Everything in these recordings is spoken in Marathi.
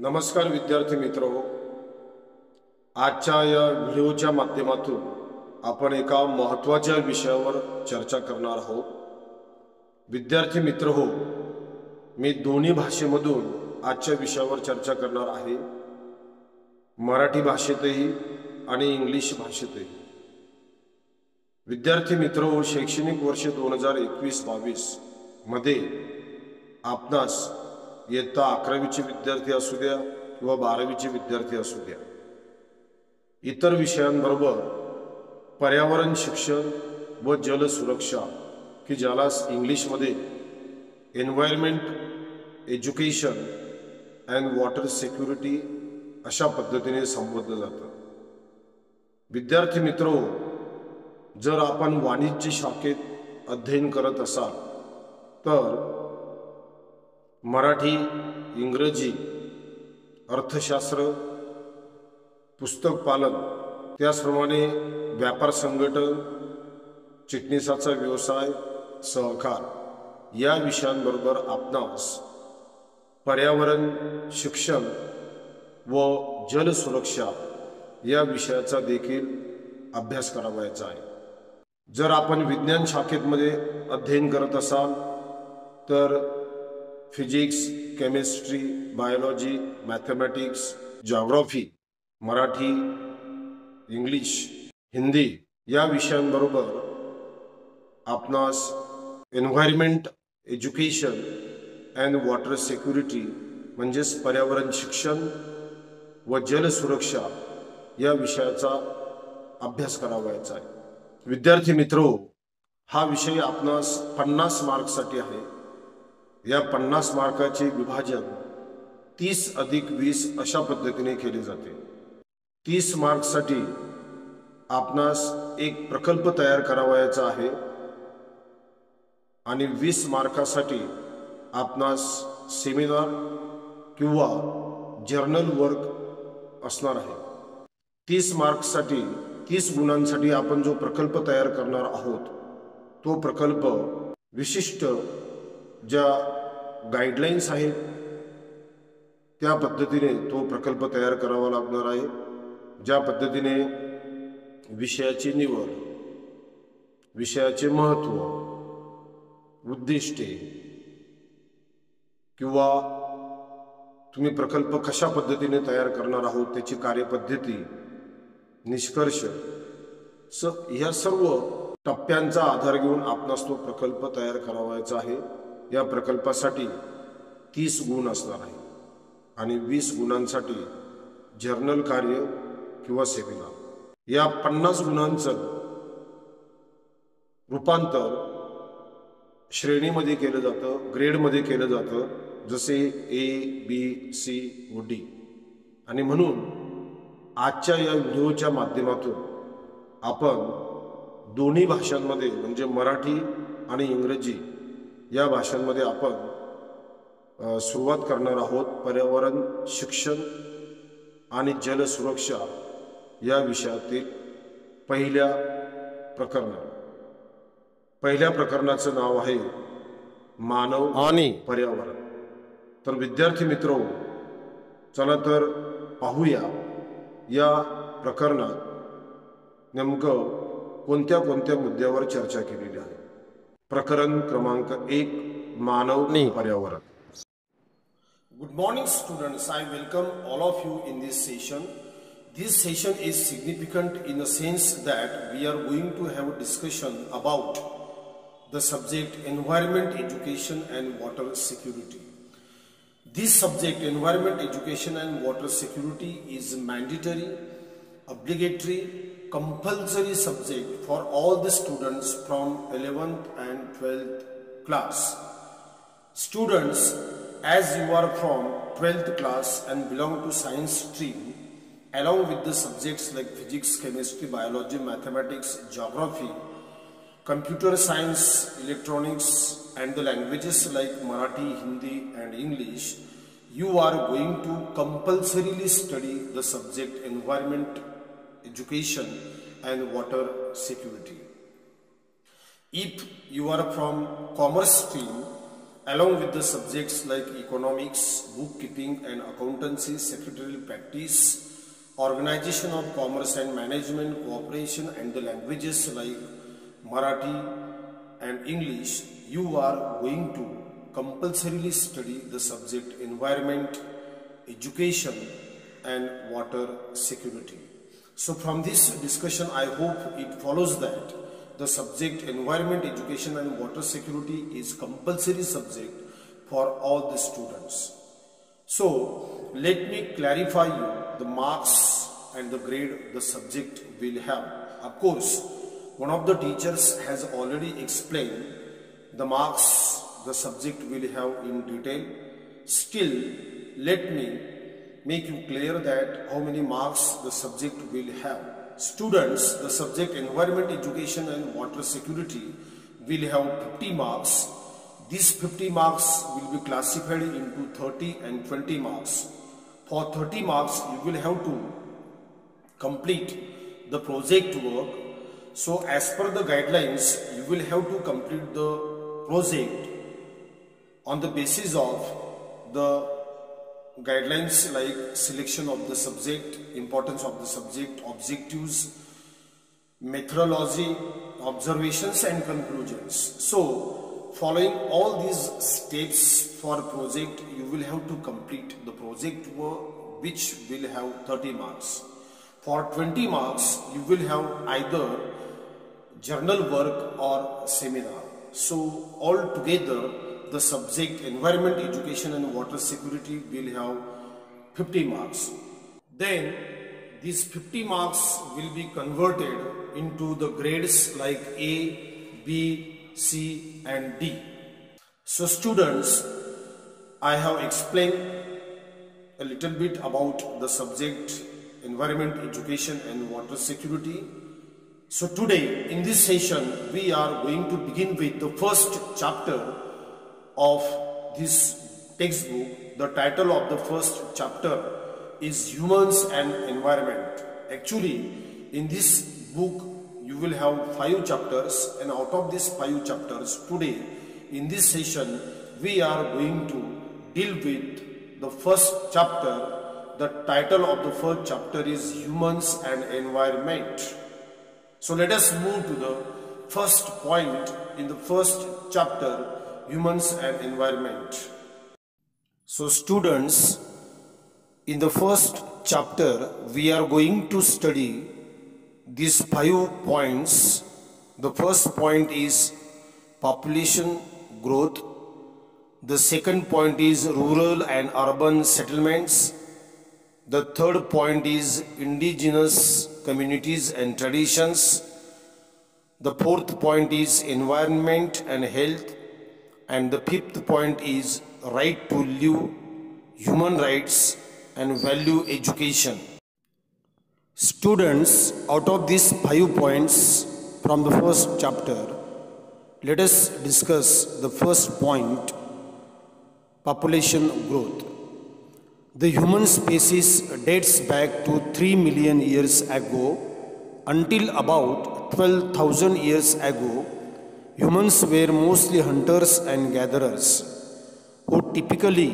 नमस्कार विद्यार्थी मित्रहो, आजच्या या व्हिडिओच्या माध्यमातून आपण एका महत्त्वाच्या विषयावर चर्चा करणार आहोत। विद्यार्थी मित्रहो, मी दोन्ही भाषेमधून आजच्या विषयावर चर्चा करणार आहे, मराठी भाषेतही आणि इंग्लिश भाषेतही। विद्यार्थी मित्रहो, शैक्षणिक वर्ष 2021-22 मध्ये आपणास इयत्ता 11वीचे विद्यार्थी असू द्या किंवा 12वीचे विद्यार्थी असू द्या, इतर विषयांबरोबर पर्यावरण शिक्षण व जल सुरक्षा की ज्याला इंग्लिशमध्ये environment education and water security अशा पद्धतीने संबोधलं जातं। विद्यार्थी मित्रो, जर आपण वाणिज्य शाखेत अध्ययन करत असाल तर मराठी, इंग्रजी, अर्थशास्त्र, पुस्तक पालन, त्याचप्रमाणे व्यापार संघटन, चिटणीसाचा व्यवसाय, सहकार या विषयांबरोबर आपणास पर्यावरण शिक्षण व जल सुरक्षा या विषयाचा देखील अभ्यास करावायचा आहे। जर आपण विज्ञान शाखेमध्ये अध्ययन करत असाल तर physics, chemistry, biology, mathematics, geography, Marathi, English, Hindi या विषयांबरोबर आपणास environment education and water security म्हणजेच पर्यावरण शिक्षण व जल सुरक्षा या विषयाचा अभ्यास करावायचा आहे। विद्यार्थी मित्रो, हा विषय आपणास 50 मार्क्ससाठी आहे। या 50 मार्काचे विभाजन 30+20 अशा पद्धतीने केले जाते। 30 मार्क्ससाठी आपणास एक प्रकल्प तयार करावायचा आहे आणि 20 मार्कासाठी आपणास सेमिनार किंवा जर्नल वर्क असणार आहे। 30 मार्क्ससाठी 30 गुणांसाठी आपण जो प्रकल्प तयार करणार आहोत तो प्रकल्प विशिष्ट ज्या गाइडलाइन्स आहेत त्या पद्धतीने तो प्रकल्प तयार करावा लागणार आहे। ज्या पद्धतीने विषयाची निवड, विषयाचे महत्त्व, उद्दिष्टे किंवा तुम्ही प्रकल्प कशा पद्धतीने तयार करणार आहोत त्याची कार्यपद्धती, निष्कर्ष या सर्व टप्प्यांचा आधार घेऊन आपणास तो प्रकल्प तयार करावायचा आहे। या प्रकल्पासाठी 30 गुण असणार आहे आणि 20 गुणांसाठी जर्नल कार्य किंवा सेमिनार। या 50 गुणांचं रूपांतर श्रेणीमध्ये केलं जातं, ग्रेडमध्ये केलं जातं, जसे A, B, C व D। आणि म्हणून आजच्या या व्हिडिओच्या माध्यमातून आपण दोन्ही भाषांमध्ये म्हणजे मराठी आणि इंग्रजी या भाषांमध्ये आपण सुरुवात करणार आहोत पर्यावरण शिक्षण आणि जल सुरक्षा या विषयातील पहिल्या प्रकरणाचं नाव आहे मानव आणि पर्यावरण। तर विद्यार्थी मित्रो, चला तर पाहूया या प्रकरणात नेमकं कोणत्या मुद्द्यावर चर्चा केलेली आहे। प्रकरण क्रमांक 1, मानव आणि पर्यावरण। Good morning students, I welcome all of you in this session. This session is significant in the sense that we are going to have a discussion about the subject environment education and water security. This subject environment education and water security is mandatory, obligatory, compulsory subject for all the students from 11th and 12th class. Students, as you are from 12th class and belong to science stream, along with the subjects like physics, chemistry, biology, mathematics, geography, computer science, electronics, and the languages like Marathi, Hindi, and English, you are going to compulsorily study the subject environment education and water security. If you are from commerce stream along with the subjects like economics, bookkeeping and accountancy, secretarial practice, organization of commerce and management, cooperation, and the languages like Marathi and English, you are going to compulsorily study the subject environment, education and water security. So from this discussion, I hope it follows that the subject environment, education and water security is compulsory subject for all the students. So let me clarify you the marks and the grade the subject will have. Of course, one of the teachers has already explained the marks the subject will have in detail. Still, let me make you clear that how many marks the subject will have. Students, the subject environment, education and water security will have 50 marks. These 50 marks will be classified into 30 and 20 marks. For 30 marks, you will have to complete the project work. So as per the guidelines, you will have to complete the project on the basis of the guidelines like selection of the subject, importance of the subject, objectives, methodology, observations and conclusions. So following all these steps for project, you will have to complete the project work which will have 30 marks. For 20 marks, you will have either journal work or seminar. So altogether, the subject environment, education and water security will have 50 marks. Then these 50 marks will be converted into the grades like A, B, C and D. So students, I have explained a little bit about the subject environment, education and water security. So today in this session, we are going to begin with the first chapter of this textbook. The title of the first chapter is Humans and Environment. Actually, in this book, you will have 5 chapters, and out of these 5 chapters, today, in this session, we are going to deal with the first chapter. The title of the first chapter is Humans and Environment. So let us move to the first point in the first chapter, Humans and Environment. So students, in the first chapter, we are going to study these 5 points. The first point is population growth. The second point is rural and urban settlements. The third point is indigenous communities and traditions. The fourth point is environment and health. And the fifth point is right to live, human rights and value education. Students, out of these 5 points from the first chapter, let us discuss the first point, population growth. The human species dates back to 3 million years ago. Until about 12,000 years ago, humans were mostly hunters and gatherers who typically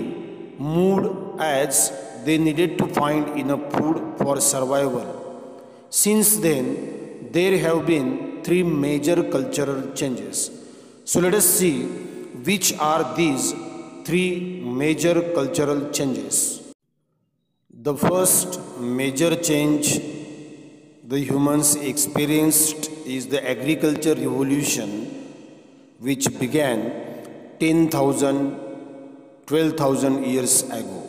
moved as they needed to find enough food for survival. Since then, there have been 3 major cultural changes. So let us see which are these 3 major cultural changes. The first major change the humans experienced is the agriculture revolution, which began 12,000 years ago.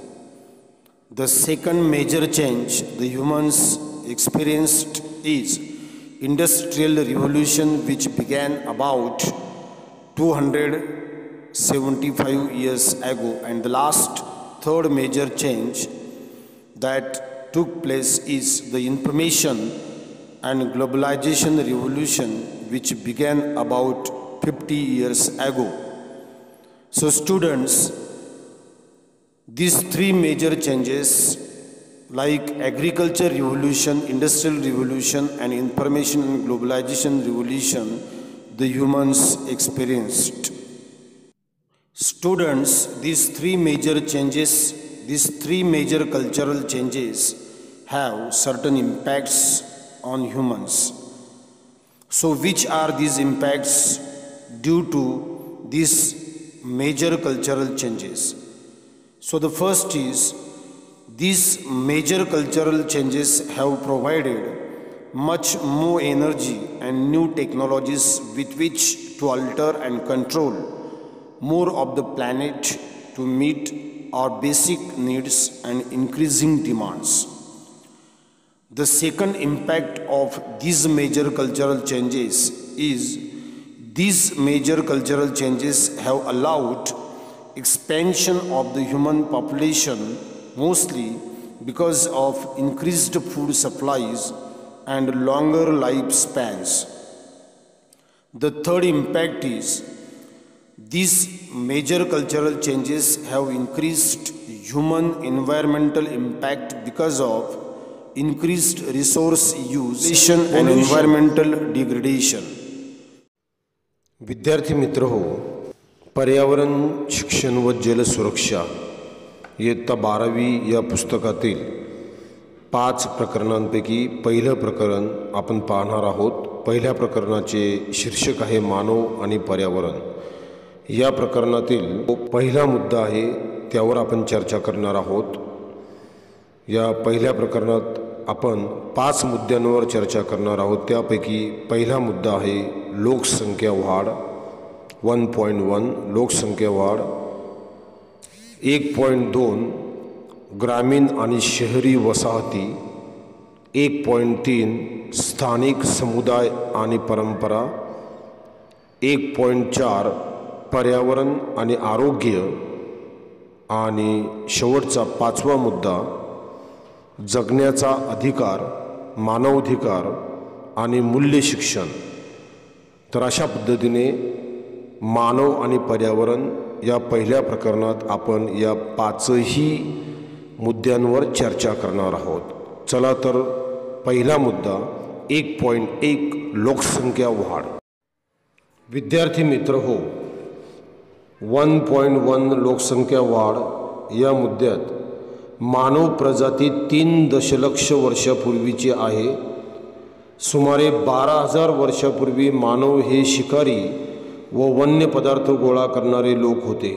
The second major change the humans experienced is industrial revolution, which began about 275 years ago. And the last third major change that took place is the information and globalization revolution, which began about 50 years ago. So students, these 3 major changes like agriculture revolution, industrial revolution and information and globalization revolution, the humans experienced. Students, these three major cultural changes have certain impacts on humans. So which are these impacts due to these major cultural changes? So the first is, these major cultural changes have provided much more energy and new technologies with which to alter and control more of the planet to meet our basic needs and increasing demands. The second impact of these major cultural changes is, these major cultural changes have allowed expansion of the human population, mostly because of increased food supplies and longer lifespans. The third impact is, these major cultural changes have increased human environmental impact because of increased resource use and environmental degradation. विद्यार्थी मित्र हो, पर्यावरण शिक्षण व जल सुरक्षा इयत्ता 12वी या पुस्तकातील 5 प्रकरणांपैकी पहिलं प्रकरण आपण पाहणार आहोत. पहिल्या प्रकरणाचे शीर्षक आहे मानव आणि पर्यावरण. या प्रकरणातील पहिला मुद्दा आहे त्यावर आपण चर्चा करणार आहोत. या पहिल्या प्रकरणात आपण 5 मुद्द्यांवर चर्चा करणार आहोत. त्यापैकी पहिला मुद्दा आहे लोकसंख्या वाढ. 1.1 लोकसंख्या वाढ. 1.2 ग्रामीण आणि शहरी वसाहती. 1.3 स्थानिक समुदाय आणि परंपरा. 1.4 पर्यावरण आणि आरोग्य. आणि शेवटचा 5वा मुद्दा जगण्याचा अधिकार, मानवाधिकार आणि मूल्य शिक्षण. तर अशा पद्धतीने मानव आणि पर्यावरण या पहिल्या प्रकरणात आपण या 5ही मुद्द्यांवर चर्चा करणार आहोत. चला तर पहिला मुद्दा 1.1 लोकसंख्या वाढ. विद्यार्थी मित्र हो, 1.1 लोकसंख्या वाढ या मुद्द्यात मानव प्रजाती 3 दशलक्ष वर्षापूर्वीची आहे. सुमारे 12,000 वर्षापूर्वी मानव हे शिकारी व वन्य पदार्थ गोळा करणारे लोक होते.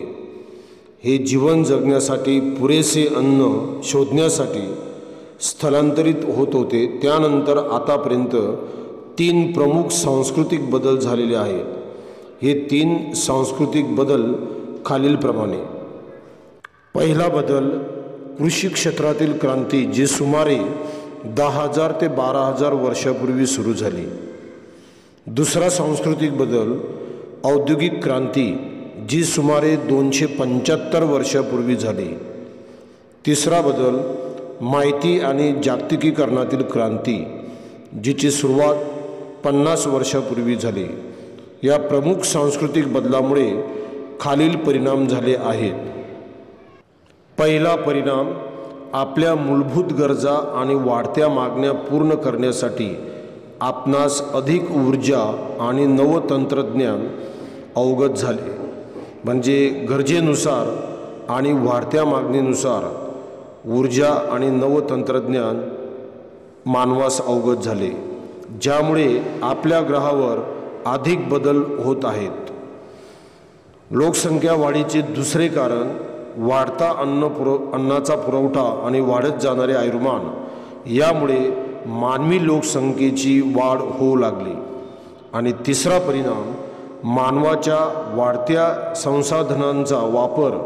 हे जीवन जगण्यासाठी पुरेसे अन्न शोधण्यासाठी स्थलांतरित होत होते. त्यानंतर आतापर्यंत 3 प्रमुख सांस्कृतिक बदल झालेले आहेत. हे 3 सांस्कृतिक बदल खालीलप्रमाणे. पहिला बदल कृषी क्षेत्रातील क्रांती, जी सुमारे 10,000 ते 12,000 वर्षापूर्वी सुरू झाली. दुसरा सांस्कृतिक बदल औद्योगिक क्रांती, जी सुमारे 275 वर्षापूर्वी झाली. तिसरा बदल माहिती आणि जागतिकीकरणातील क्रांती, जिची सुरुवात 50 वर्षापूर्वी झाली. या प्रमुख सांस्कृतिक बदलामुळे खालील परिणाम झाले आहेत. पहिला परिणाम, आपल्या मूलभूत गरजा आणि वाढत्या मागण्या पूर्ण करण्यासाठी आपणास अधिक ऊर्जा आणि नवतंत्रज्ञान अवगत झाले. म्हणजे गरजेनुसार आणि वाढत्या मागणीनुसार ऊर्जा आणि नवतंत्रज्ञान मानवास अवगत झाले, ज्यामुळे आपल्या ग्रहावर अधिक बदल होत आहेत. लोकसंख्या वाढीचे दुसरे कारण वाढता अन्नाचा पुरवठा आणि वाढत जाणारे आयुर्मान यामुळे मानवी लोकसंख्येची वाढ होऊ लागली. आणि तिसरा परिणाम, मानवाच्या वाढत्या संसाधनांचा वापर,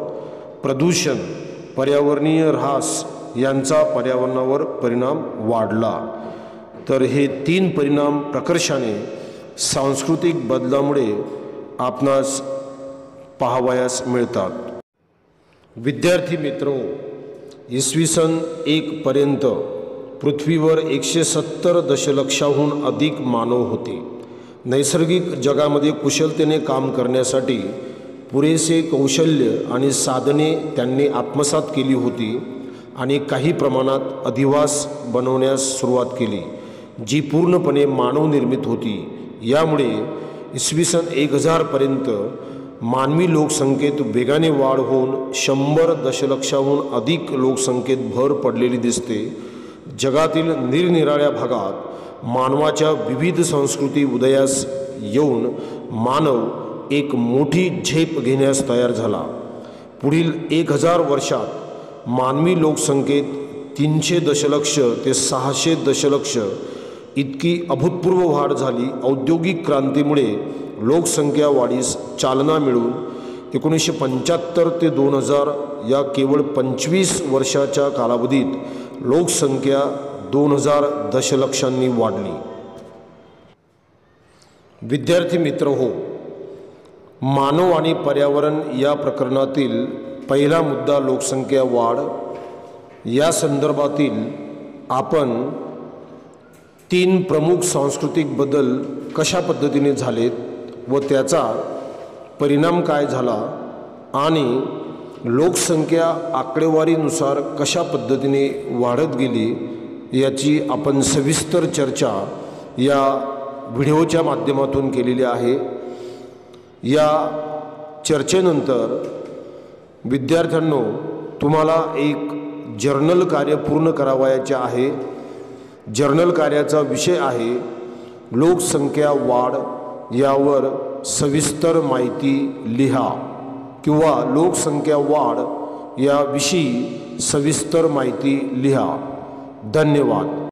प्रदूषण, पर्यावरणीय ऱ्हास यांचा पर्यावरणावर परिणाम वाढला. तर हे 3 परिणाम प्रकर्षाने सांस्कृतिक बदलामुळे आपणास पाहावयास मिळतात. विद्यार्थी मित्रो, इसवी सन 1 पर्यंत पृथ्वीवर 170 दशलक्षाहून अधिक मानव होते. नैसर्गिक जगामध्ये कुशलतेने काम करण्यासाठी पुरेसे कौशल्य आणि साधने त्यांनी आत्मसात केली होती आणि काही प्रमाणात अधिवास बनवण्यास सुरुवात केली, जी पूर्णपणे मानवनिर्मित होती. यामुळे इसवी सन 1000 पर्यंत मानवी लोकसंख्येत वेगाने वाढ होऊन 100 दशलक्षाहून अधिक लोकसंख्येत भर पडलेली दिसते. जगातील निरनिराळ्या भागात मानवाच्या विविध संस्कृती उदयास येऊन मानव एक मोठी झेप घेण्यास तयार झाला. पुढील 1000 वर्षात मानवी लोकसंख्येत 300 दशलक्ष ते 600 दशलक्ष इतकी अभूतपूर्व वाढ झाली. औद्योगिक क्रांतीमुळे लोकसंख्या वाढीस चालना मिळून 1975 ते 2000 या केवळ 25 वर्षाच्या कालावधीत लोकसंख्या 2000 दशलक्षांनी वाढली. विद्यार्थी मित्र हो, मानव आणि पर्यावरण या प्रकरणातील पहिला मुद्दा लोकसंख्या वाढ. या संदर्भातील आपण 3 प्रमुख सांस्कृतिक बदल कशा पद्धतीने झालेत व त्याचा परिणाम काय झाला आणि लोकसंख्या आकडेवारीनुसार कशा पद्धतीने वाढत गेली याची आपण सविस्तर चर्चा या व्हिडिओच्या माध्यमातून केलेली आहे. या चर्चेनंतर विद्यार्थ्यांनो तुम्हाला एक जर्नल कार्य पूर्ण करावयाचे आहे. जर्नल कार्याचा विषय आहे लोकसंख्या वाढ. यावर सविस्तर माहिती लिहा किंवा लोकसंख्या वाढ याविषयी सविस्तर माहिती लिहा. धन्यवाद.